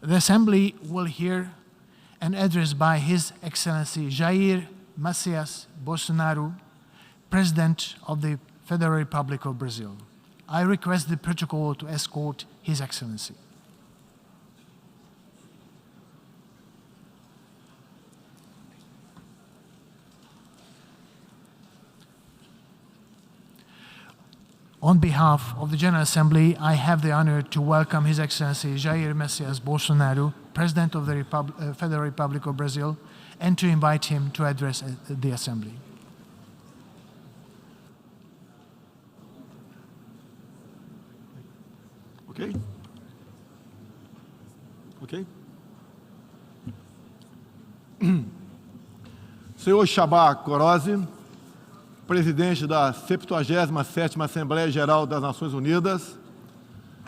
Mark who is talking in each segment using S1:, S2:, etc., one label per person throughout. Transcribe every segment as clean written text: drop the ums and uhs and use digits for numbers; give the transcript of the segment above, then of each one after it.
S1: The Assembly will hear an address by His Excellency Jair Messias Bolsonaro, President of the Federal Republic of Brazil. I request the protocol to escort His Excellency. On behalf of the General Assembly, I have the honor to welcome His Excellency Jair Messias Bolsonaro, President of the Federal Republic of Brazil, and to invite him to address the Assembly.
S2: Okay? Ok? Senhor Chabá Corozzi, presidente da 77ª Assembleia Geral das Nações Unidas,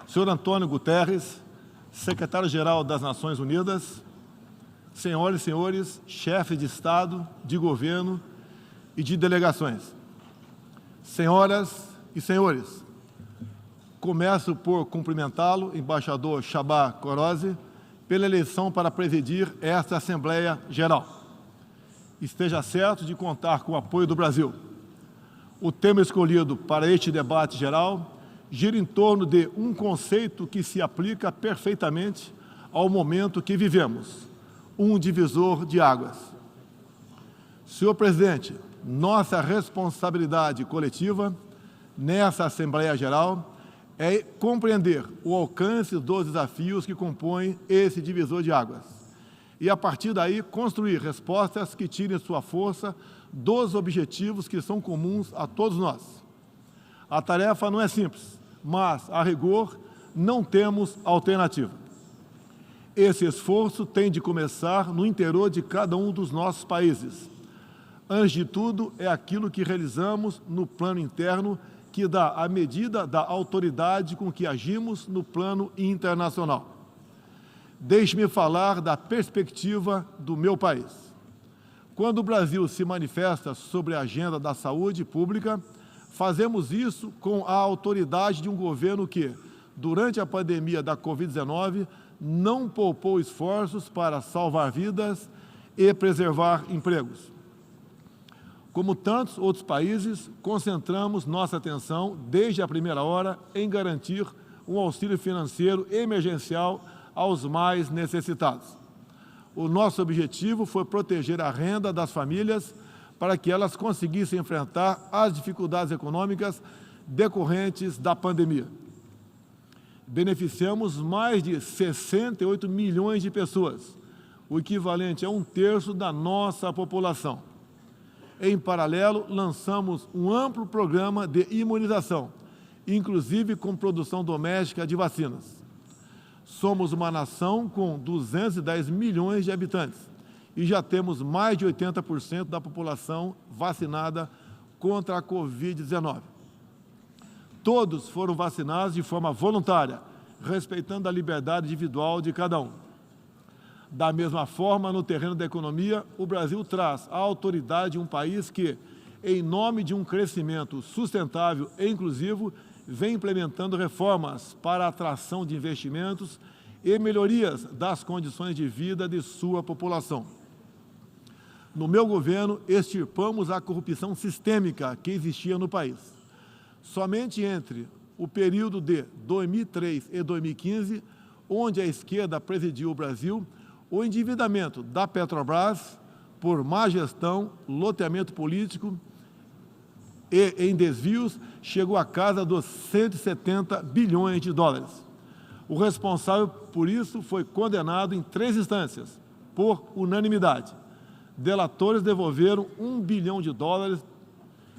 S2: senhor Antônio Guterres, secretário-geral das Nações Unidas, senhoras e senhores, chefes de Estado, de governo e de delegações. Senhoras e senhores, começo por cumprimentá-lo, embaixador Chabá Corozzi, pela eleição para presidir esta Assembleia Geral. Esteja certo de contar com o apoio do Brasil. O tema escolhido para este debate geral gira em torno de um conceito que se aplica perfeitamente ao momento que vivemos, um divisor de águas. Senhor presidente, nossa responsabilidade coletiva nessa Assembleia Geral é compreender o alcance dos desafios que compõem esse divisor de águas e, a partir daí, construir respostas que tirem sua força dos objetivos que são comuns a todos nós. A tarefa não é simples, mas, a rigor, não temos alternativa. Esse esforço tem de começar no interior de cada um dos nossos países. Antes de tudo, é aquilo que realizamos no plano interno que dá a medida da autoridade com que agimos no plano internacional. Deixe-me falar da perspectiva do meu país. Quando o Brasil se manifesta sobre a agenda da saúde pública, fazemos isso com a autoridade de um governo que, durante a pandemia da Covid-19, não poupou esforços para salvar vidas e preservar empregos. Como tantos outros países, concentramos nossa atenção, desde a primeira hora, em garantir um auxílio financeiro emergencial aos mais necessitados. O nosso objetivo foi proteger a renda das famílias para que elas conseguissem enfrentar as dificuldades econômicas decorrentes da pandemia. Beneficiamos mais de 68 milhões de pessoas, o equivalente a 1/3 da nossa população. Em paralelo, lançamos um amplo programa de imunização, inclusive com produção doméstica de vacinas. Somos uma nação com 210 milhões de habitantes e já temos mais de 80% da população vacinada contra a Covid-19. Todos foram vacinados de forma voluntária, respeitando a liberdade individual de cada um. Da mesma forma, no terreno da economia, o Brasil traz a autoridade de um país que, em nome de um crescimento sustentável e inclusivo, vem implementando reformas para a atração de investimentos e melhorias das condições de vida de sua população. No meu governo, extirpamos a corrupção sistêmica que existia no país. Somente entre o período de 2003 e 2015, onde a esquerda presidiu o Brasil, o endividamento da Petrobras, por má gestão, loteamento político e em desvios, chegou à casa dos 170 bilhões de dólares. O responsável por isso foi condenado em 3 instâncias, por unanimidade. Delatores devolveram US$1 bilhão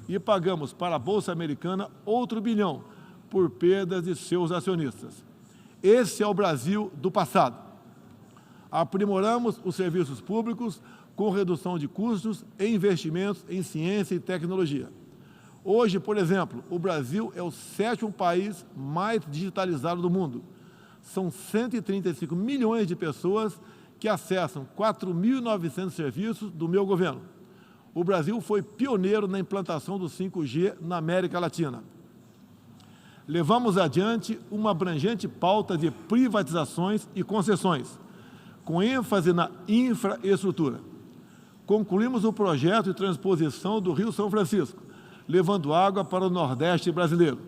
S2: e pagamos para a Bolsa Americana outro bilhão por perdas de seus acionistas. Esse é o Brasil do passado. Aprimoramos os serviços públicos com redução de custos e investimentos em ciência e tecnologia. Hoje, por exemplo, o Brasil é o 7º país mais digitalizado do mundo. São 135 milhões de pessoas que acessam 4.900 serviços do meu governo. O Brasil foi pioneiro na implantação do 5G na América Latina. Levamos adiante uma abrangente pauta de privatizações e concessões, com ênfase na infraestrutura. Concluímos o projeto de transposição do Rio São Francisco, levando água para o Nordeste brasileiro.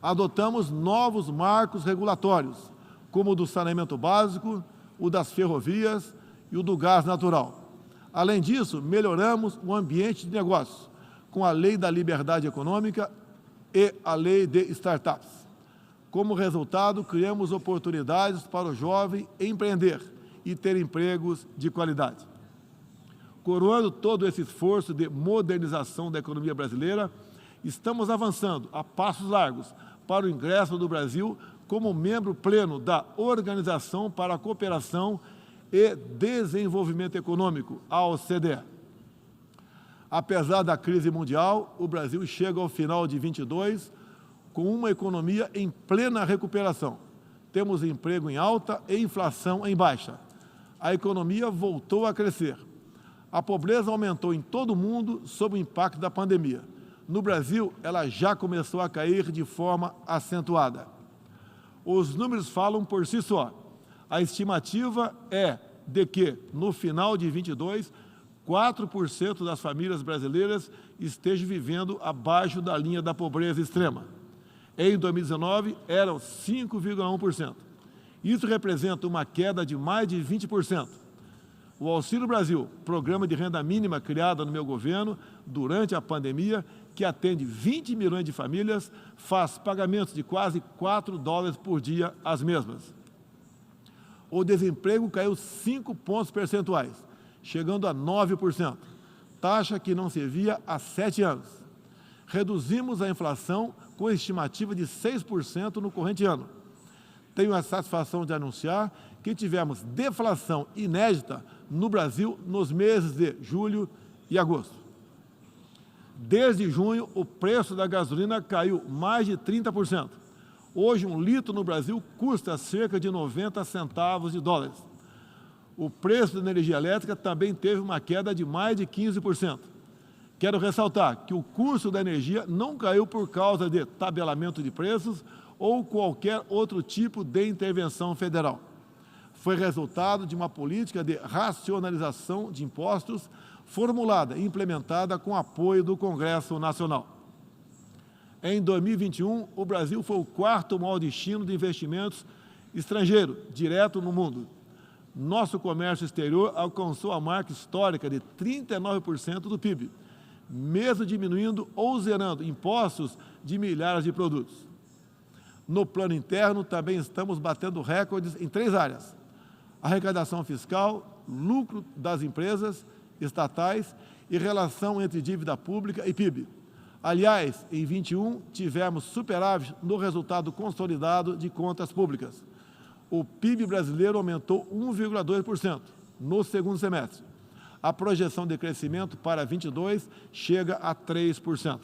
S2: Adotamos novos marcos regulatórios, como o do saneamento básico, o das ferrovias e o do gás natural. Além disso, melhoramos o ambiente de negócios, com a Lei da Liberdade Econômica e a Lei de Startups. Como resultado, criamos oportunidades para o jovem empreender e ter empregos de qualidade. Coroando todo esse esforço de modernização da economia brasileira, estamos avançando a passos largos para o ingresso do Brasil como membro pleno da Organização para a Cooperação e Desenvolvimento Econômico, a OCDE. Apesar da crise mundial, o Brasil chega ao final de 2022 com uma economia em plena recuperação. Temos emprego em alta e inflação em baixa. A economia voltou a crescer. A pobreza aumentou em todo o mundo sob o impacto da pandemia. No Brasil, ela já começou a cair de forma acentuada. Os números falam por si só. A estimativa é de que, no final de 2022, 4% das famílias brasileiras estejam vivendo abaixo da linha da pobreza extrema. Em 2019, eram 5,1%. Isso representa uma queda de mais de 20%. O Auxílio Brasil, programa de renda mínima criado no meu governo durante a pandemia, que atende 20 milhões de famílias, faz pagamentos de quase $4 por dia às mesmas. O desemprego caiu 5 pontos percentuais, chegando a 9%, taxa que não se via há 7 anos. Reduzimos a inflação com estimativa de 6% no corrente ano. Tenho a satisfação de anunciar que tivemos deflação inédita no Brasil nos meses de julho e agosto. Desde junho, o preço da gasolina caiu mais de 30%. Hoje, um litro no Brasil custa cerca de 90 centavos de dólares. O preço da energia elétrica também teve uma queda de mais de 15%. Quero ressaltar que o custo da energia não caiu por causa de tabelamento de preços ou qualquer outro tipo de intervenção federal. Foi resultado de uma política de racionalização de impostos formulada e implementada com apoio do Congresso Nacional. Em 2021, o Brasil foi o quarto maior destino de investimentos estrangeiros direto no mundo. Nosso comércio exterior alcançou a marca histórica de 39% do PIB, mesmo diminuindo ou zerando impostos de milhares de produtos. No plano interno, também estamos batendo recordes em 3 áreas: arrecadação fiscal, lucro das empresas estatais e relação entre dívida pública e PIB. Aliás, em 2021, tivemos superávit no resultado consolidado de contas públicas. O PIB brasileiro aumentou 1,2% no segundo semestre. A projeção de crescimento para 2022 chega a 3%.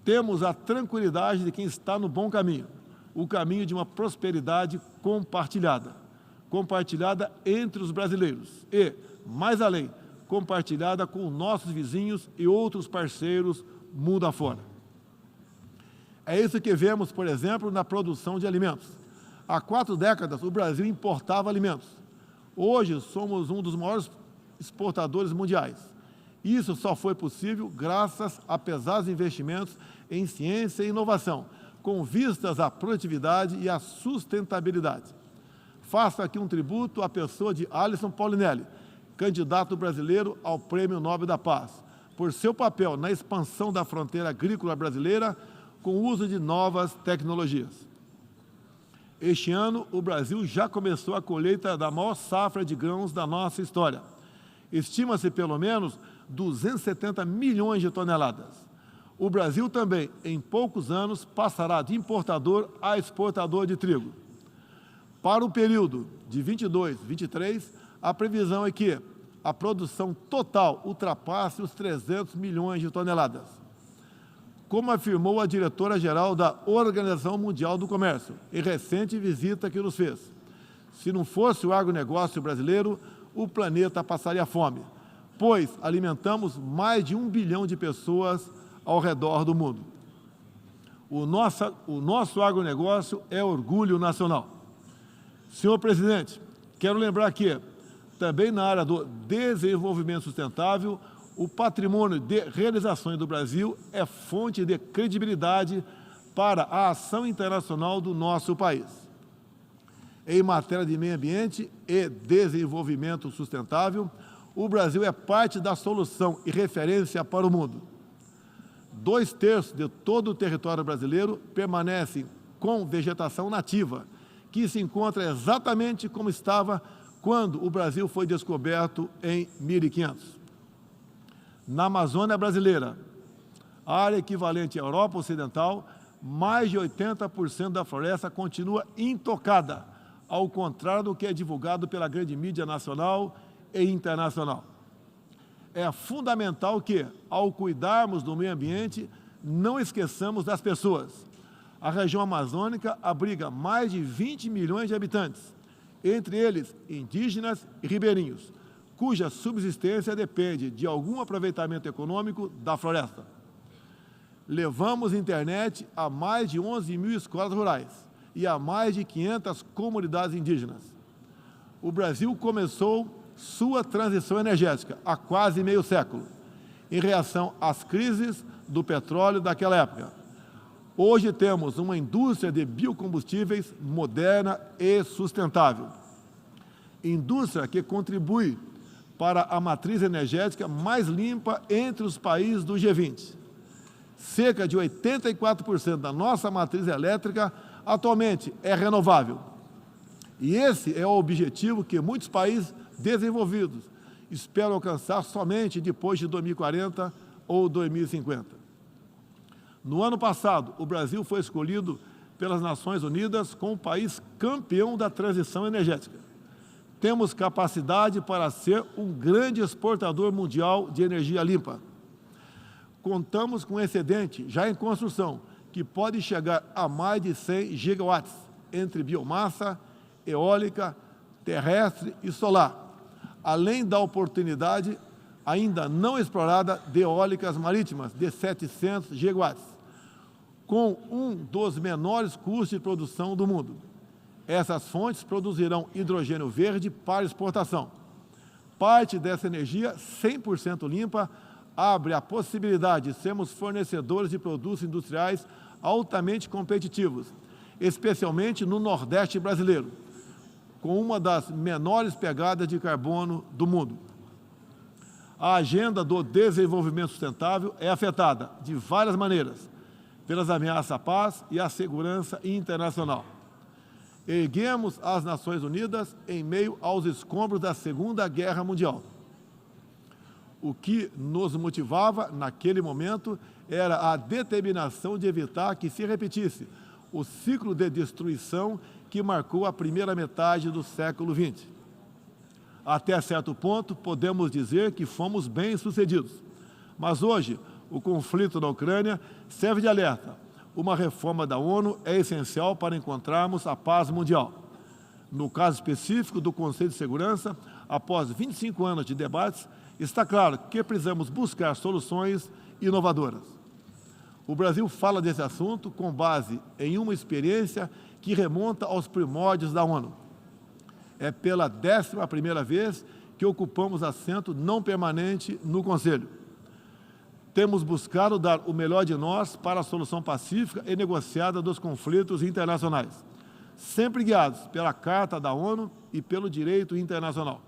S2: Temos a tranquilidade de quem está no bom caminho, o caminho de uma prosperidade compartilhada entre os brasileiros e, mais além, compartilhada com nossos vizinhos e outros parceiros mundo afora. É isso que vemos, por exemplo, na produção de alimentos. Há 4 décadas, o Brasil importava alimentos. Hoje, somos um dos maiores exportadores mundiais. Isso só foi possível graças a pesados investimentos em ciência e inovação, com vistas à produtividade e à sustentabilidade. Faço aqui um tributo à pessoa de Alisson Paulinelli, candidato brasileiro ao Prêmio Nobel da Paz, por seu papel na expansão da fronteira agrícola brasileira com o uso de novas tecnologias. Este ano, o Brasil já começou a colheita da maior safra de grãos da nossa história. Estima-se pelo menos 270 milhões de toneladas. O Brasil também, em poucos anos, passará de importador a exportador de trigo. Para o período de 22 a 23, a previsão é que a produção total ultrapasse os 300 milhões de toneladas. Como afirmou a diretora-geral da Organização Mundial do Comércio, em recente visita que nos fez, se não fosse o agronegócio brasileiro, o planeta passaria fome, pois alimentamos mais de 1 bilhão de pessoas ao redor do mundo. O nosso agronegócio é orgulho nacional. Senhor presidente, quero lembrar que, também na área do desenvolvimento sustentável, o patrimônio de realizações do Brasil é fonte de credibilidade para a ação internacional do nosso país. Em matéria de meio ambiente e desenvolvimento sustentável, o Brasil é parte da solução e referência para o mundo. 2/3 de todo o território brasileiro permanece com vegetação nativa, que se encontra exatamente como estava quando o Brasil foi descoberto em 1500. Na Amazônia brasileira, área equivalente à Europa Ocidental, mais de 80% da floresta continua intocada, ao contrário do que é divulgado pela grande mídia nacional e internacional. É fundamental que, ao cuidarmos do meio ambiente, não esqueçamos das pessoas. A região amazônica abriga mais de 20 milhões de habitantes, entre eles indígenas e ribeirinhos, cuja subsistência depende de algum aproveitamento econômico da floresta. Levamos internet a mais de 11 mil escolas rurais e a mais de 500 comunidades indígenas. O Brasil começou sua transição energética há quase meio século, em reação às crises do petróleo daquela época. Hoje temos uma indústria de biocombustíveis moderna e sustentável. Indústria que contribui para a matriz energética mais limpa entre os países do G20. Cerca de 84% da nossa matriz elétrica atualmente é renovável. E esse é o objetivo que muitos países desenvolvidos esperam alcançar somente depois de 2040 ou 2050. No ano passado, o Brasil foi escolhido pelas Nações Unidas como o país campeão da transição energética. Temos capacidade para ser um grande exportador mundial de energia limpa. Contamos com um excedente já em construção, que pode chegar a mais de 100 gigawatts, entre biomassa, eólica, terrestre e solar, além da oportunidade ainda não explorada de eólicas marítimas de 700 gigawatts, com um dos menores custos de produção do mundo. Essas fontes produzirão hidrogênio verde para exportação. Parte dessa energia 100% limpa abre a possibilidade de sermos fornecedores de produtos industriais altamente competitivos, especialmente no Nordeste brasileiro, com uma das menores pegadas de carbono do mundo. A agenda do desenvolvimento sustentável é afetada de várias maneiras pelas ameaças à paz e à segurança internacional. Erguemos as Nações Unidas em meio aos escombros da Segunda Guerra Mundial. O que nos motivava naquele momento era a determinação de evitar que se repetisse o ciclo de destruição que marcou a primeira metade do século XX. Até certo ponto, podemos dizer que fomos bem-sucedidos. Mas hoje, o conflito na Ucrânia serve de alerta. Uma reforma da ONU é essencial para encontrarmos a paz mundial. No caso específico do Conselho de Segurança, após 25 anos de debates, está claro que precisamos buscar soluções inovadoras. O Brasil fala desse assunto com base em uma experiência que remonta aos primórdios da ONU. É pela 11ª vez que ocupamos assento não permanente no Conselho. Temos buscado dar o melhor de nós para a solução pacífica e negociada dos conflitos internacionais, sempre guiados pela Carta da ONU e pelo direito internacional.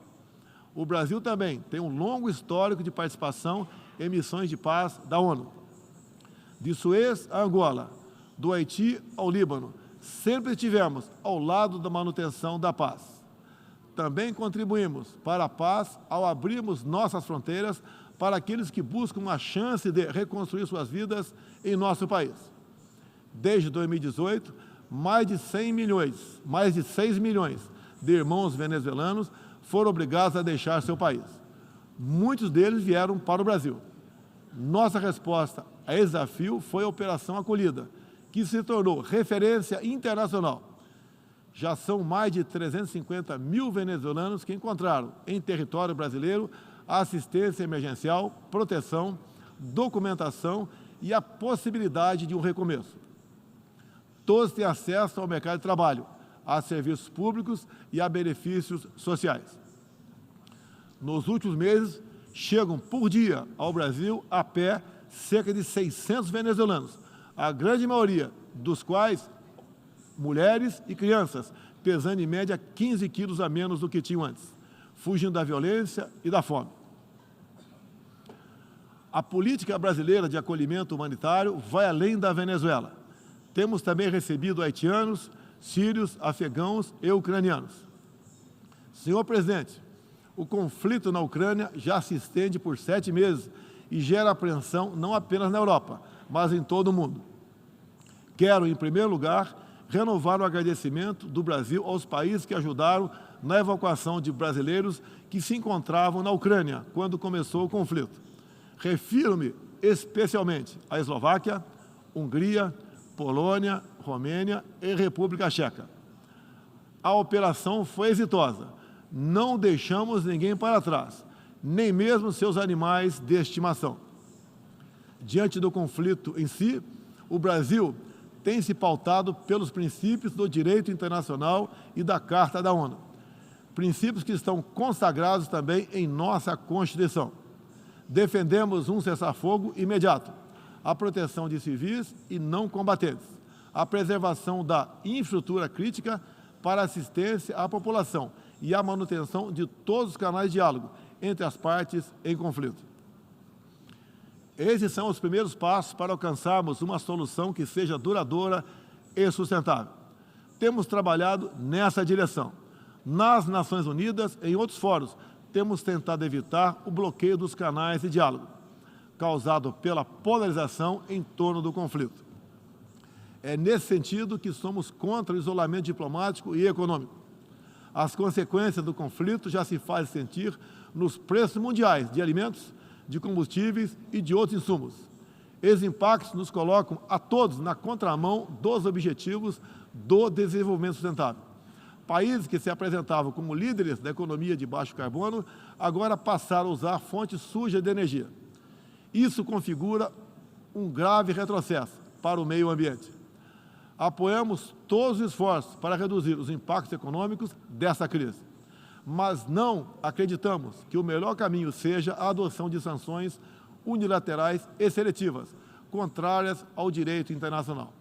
S2: O Brasil também tem um longo histórico de participação em missões de paz da ONU. De Suez a Angola, do Haiti ao Líbano, sempre estivemos ao lado da manutenção da paz. Também contribuímos para a paz ao abrirmos nossas fronteiras para aqueles que buscam uma chance de reconstruir suas vidas em nosso país. Desde 2018, mais de 6 milhões de irmãos venezuelanos foram obrigados a deixar seu país. Muitos deles vieram para o Brasil. Nossa resposta a esse desafio foi a Operação Acolhida, que se tornou referência internacional. Já são mais de 350 mil venezuelanos que encontraram em território brasileiro assistência emergencial, proteção, documentação e a possibilidade de um recomeço. Todos têm acesso ao mercado de trabalho, a serviços públicos e a benefícios sociais. Nos últimos meses, chegam por dia ao Brasil a pé cerca de 600 venezuelanos, a grande maioria dos quais mulheres e crianças, pesando em média 15 quilos a menos do que tinham antes, fugindo da violência e da fome. A política brasileira de acolhimento humanitário vai além da Venezuela. Temos também recebido haitianos, sírios, afegãos e ucranianos. Senhor presidente, o conflito na Ucrânia já se estende por 7 meses e gera apreensão não apenas na Europa, mas em todo o mundo. Quero, em primeiro lugar, renovar o agradecimento do Brasil aos países que ajudaram na evacuação de brasileiros que se encontravam na Ucrânia quando começou o conflito. Refiro-me especialmente à Eslováquia, Hungria, Polônia, Romênia e República Tcheca. A operação foi exitosa. Não deixamos ninguém para trás, nem mesmo seus animais de estimação. Diante do conflito em si, o Brasil tem se pautado pelos princípios do direito internacional e da Carta da ONU. Princípios que estão consagrados também em nossa Constituição. Defendemos um cessar-fogo imediato, a proteção de civis e não combatentes, a preservação da infraestrutura crítica para assistência à população e a manutenção de todos os canais de diálogo entre as partes em conflito. Esses são os primeiros passos para alcançarmos uma solução que seja duradoura e sustentável. Temos trabalhado nessa direção. Nas Nações Unidas e em outros fóruns, temos tentado evitar o bloqueio dos canais de diálogo, causado pela polarização em torno do conflito. É nesse sentido que somos contra o isolamento diplomático e econômico. As consequências do conflito já se fazem sentir nos preços mundiais de alimentos, de combustíveis e de outros insumos. Esses impactos nos colocam a todos na contramão dos objetivos do desenvolvimento sustentável. Países que se apresentavam como líderes da economia de baixo carbono, agora passaram a usar fontes sujas de energia. Isso configura um grave retrocesso para o meio ambiente. Apoiamos todos os esforços para reduzir os impactos econômicos dessa crise, mas não acreditamos que o melhor caminho seja a adoção de sanções unilaterais e seletivas, contrárias ao direito internacional.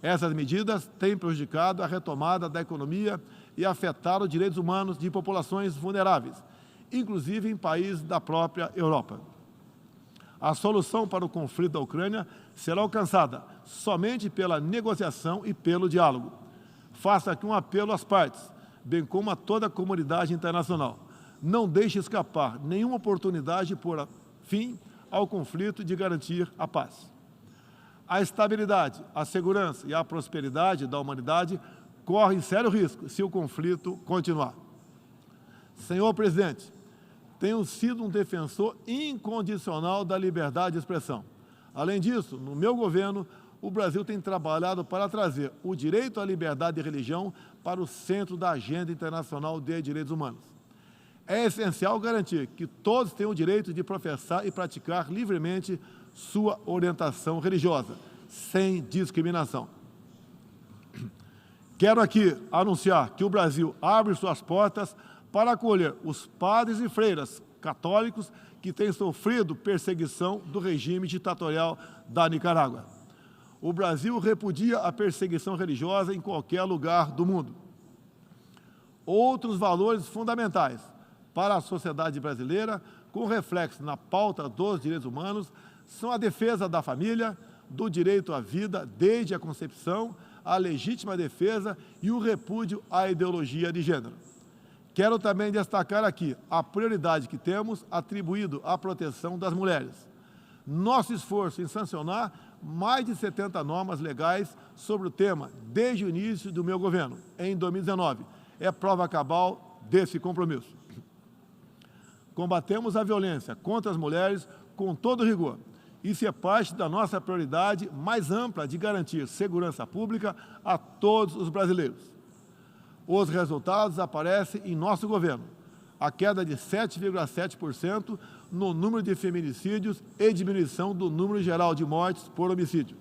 S2: Essas medidas têm prejudicado a retomada da economia e afetado os direitos humanos de populações vulneráveis, inclusive em países da própria Europa. A solução para o conflito da Ucrânia será alcançada somente pela negociação e pelo diálogo. Faço aqui um apelo às partes, bem como a toda a comunidade internacional. Não deixe escapar nenhuma oportunidade de pôr fim ao conflito e de garantir a paz. A estabilidade, a segurança e a prosperidade da humanidade correm sério risco se o conflito continuar. Senhor presidente, tenho sido um defensor incondicional da liberdade de expressão. Além disso, no meu governo, o Brasil tem trabalhado para trazer o direito à liberdade de religião para o centro da agenda internacional de direitos humanos. É essencial garantir que todos tenham o direito de professar e praticar livremente sua orientação religiosa, sem discriminação. Quero aqui anunciar que o Brasil abre suas portas para acolher os padres e freiras católicos que têm sofrido perseguição do regime ditatorial da Nicarágua. O Brasil repudia a perseguição religiosa em qualquer lugar do mundo. Outros valores fundamentais para a sociedade brasileira, com reflexo na pauta dos direitos humanos, são a defesa da família, do direito à vida desde a concepção, a legítima defesa e o repúdio à ideologia de gênero. Quero também destacar aqui a prioridade que temos atribuído à proteção das mulheres. Nosso esforço em sancionar mais de 70 normas legais sobre o tema desde o início do meu governo, em 2019, é prova cabal desse compromisso. Combatemos a violência contra as mulheres com todo rigor. Isso é parte da nossa prioridade mais ampla de garantir segurança pública a todos os brasileiros. Os resultados aparecem em nosso governo. A queda de 7,7% no número de feminicídios e diminuição do número geral de mortes por homicídio.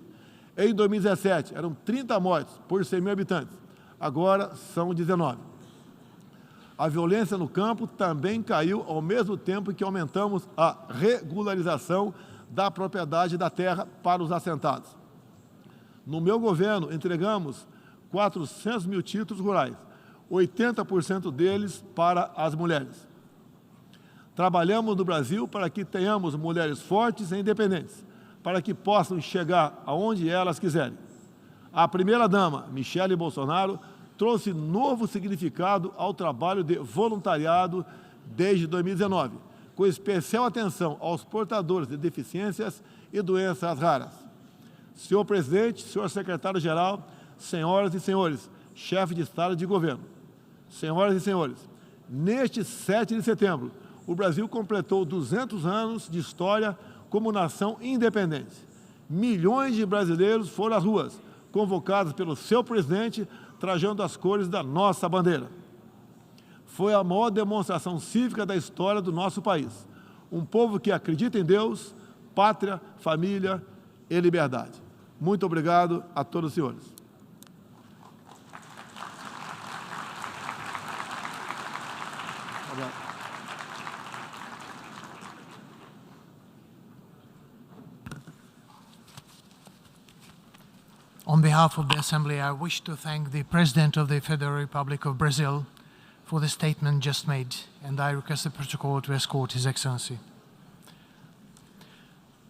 S2: Em 2017, eram 30 mortes por 100 mil habitantes. agora são 19. A violência no campo também caiu ao mesmo tempo que aumentamos a regularização da propriedade da terra para os assentados. No meu governo, entregamos 400 mil títulos rurais, 80% deles para as mulheres. Trabalhamos no Brasil para que tenhamos mulheres fortes e independentes, para que possam chegar aonde elas quiserem. A primeira-dama, Michele Bolsonaro, trouxe novo significado ao trabalho de voluntariado desde 2019, com especial atenção aos portadores de deficiências e doenças raras. Senhor presidente, senhor secretário-geral, senhoras e senhores, chefe de Estado e de governo, senhoras e senhores, neste 7 de setembro, o Brasil completou 200 anos de história como nação independente. Milhões de brasileiros foram às ruas, convocados pelo seu presidente, trajando as cores da nossa bandeira. Foi a maior demonstração cívica da história do nosso país. Um povo que acredita em Deus, pátria, família e liberdade. Muito obrigado a todos os senhores. Obrigado.
S1: On behalf of the Assembly, I wish to thank the President of the Federal Republic of Brazil for the statement just made, and I request the protocol to escort His Excellency.